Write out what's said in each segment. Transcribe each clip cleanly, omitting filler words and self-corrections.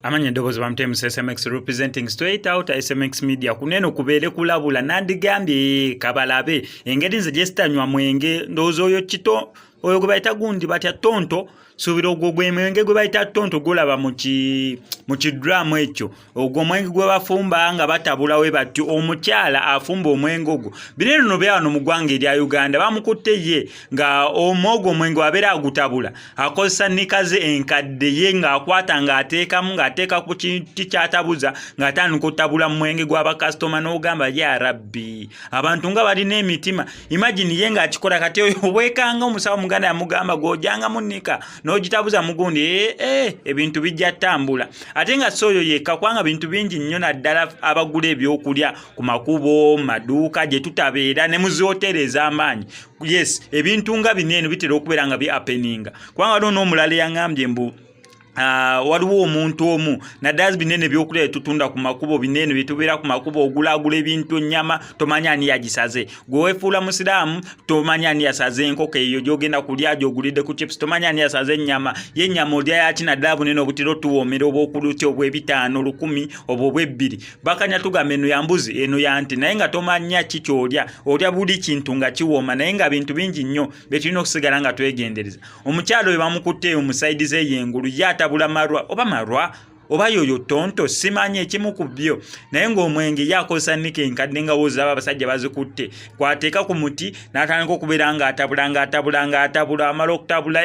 Amanya ndogozi bamutemu SMX representing straight out SMX media kuneno kubeere kulabula nandigambye kabalabe engeri nze gyesitanywa mwenge ndowooza oyo kito oyo gwe bayita gundi batya tonto suubira ogwo gwe mwenge gwe bayita tonto gulaba mu kidramu ekyo ogwo mwenge gwe bafumba nga batabula we batyo omukyala afumba omwenge ogwo bino nno byawano mu ggwanga erya Uganda bamukutte ye nga omwogo omwenge wabeera agutabula akozesa nikaze enkadde ye ng'akwata ng'ateekamu ng'ateeka ku kintu kyatabuza ng'atandika otabula mu mwenge gw'abakasitoma n'ogamba ya rabbi abantu nga balina emitima imagine ye ng'akikola kati oyo obwekanga omusawo muganda yamugamba gw'ojjanga munika n'ogitabuza mugundi ebintu bijja ttambula ate nga si oyo yekka kubanga bintu bingi nnyo naddala abagula ebyokulya ku makubo maduuka gye tutabeera ne mu zihoteeri ez'amaanyi yes ebintu nga bineeno bitera okubeera nga bi-happeninga kubanga waliwo n'omulala yaŋŋambye mbu waliwo omuntu omu naddala binene byokulya tutunda ku makubo binene bitubeera ku makubo ogulaagula ebintu nnyama tomanya ani yagisaze gwe weefuula musiraamu tomanya ani yasaze enkoko eyo gyogenda kulya gyogulidde ku chips tomanya ani yasaze ennyama ye ennyama olya yaki naddala bunene obutera otuwoomera obw'okuluti obw'ebitaano 1000 oba obw'ebbiri bakanya tugamba eno ya mbuzi eno ya nte naye nga tomanya ki kyolya olya buli kintu nga kiwooma naye nga bintu bingi nnyo bye tulina okusigala nga twegendereza omukyalo we bamukutte omusayidi ze y'engulu yatabula marwa oba yoyo tonto simanyi ekimu ku byo naye ng'omwenge yakozesa nika enkadde nga wooza abasajja bazikutte kwateeka ku muti n'atandika okubeera ng'atabula amala okutabula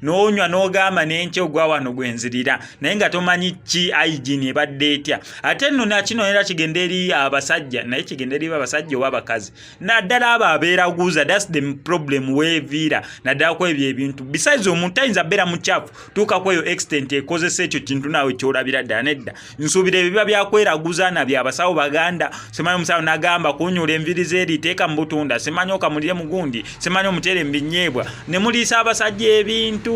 n'onywa n'ogamba n'enkya ogwa wano gwenzirira naye nga tomanyi ki hygiene ebadde etya ate nno nakino era kigenda eri abasajja naye kigenda eri abasajja oba abakazi naddala abo abeeraguza that's the problem weeviira naddala ku ebyo ebintu besides omuntu ayinza beera mukyafu tuuka ku eyo extent ekozesa ekyo kintu naawe olabira ddala nedda nsuubira ebiba byakweraguza nabyo abasawo baganda simanyi omusawo nagamba kunyula enviri zeeri teeka mu butunda simanyi okamulire mugundi simanyi omutere mu binyeebwa ne muliisa abasajja ebintu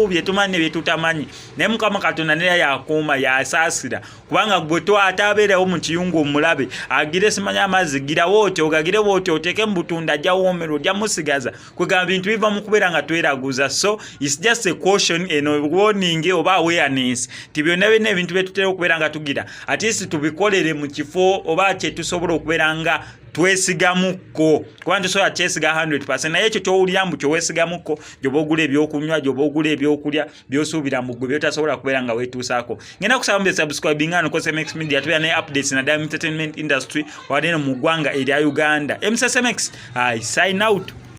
bye tumanyi ne bye tutamanyi naye Mukama Katonda neera yakuuma yasaasira kubanga gwe ataabeerawo mu kiyungu omulabe agire simanyi amazzi girawo otyo ogagire bwotyo oteeke mu butunda ajja woomera ojja musigaza kwegamba bintu biva mu kubeera nga tweraguza so it's just a caution eno warning oba awareness byonna ebintu bye tutera okubeera nga tugira at least tubikolere mu kifo oba kye tusobola okubeera nga twesigamukko kuba ntusobola kyesiga 100% naye ekyo kyowulira mbu kyoweesigamukko gyoba ogula ebyokunywa gyoba ogula ebyokulya byosuubira mu ggwe byotasobola kubeera nga weetuusaako ngenda kusaba mbe subscribing ano ko SMX media tubeera ne updates na entertainment industry wadde no mu ggwanga erya Uganda. SMX I sign out.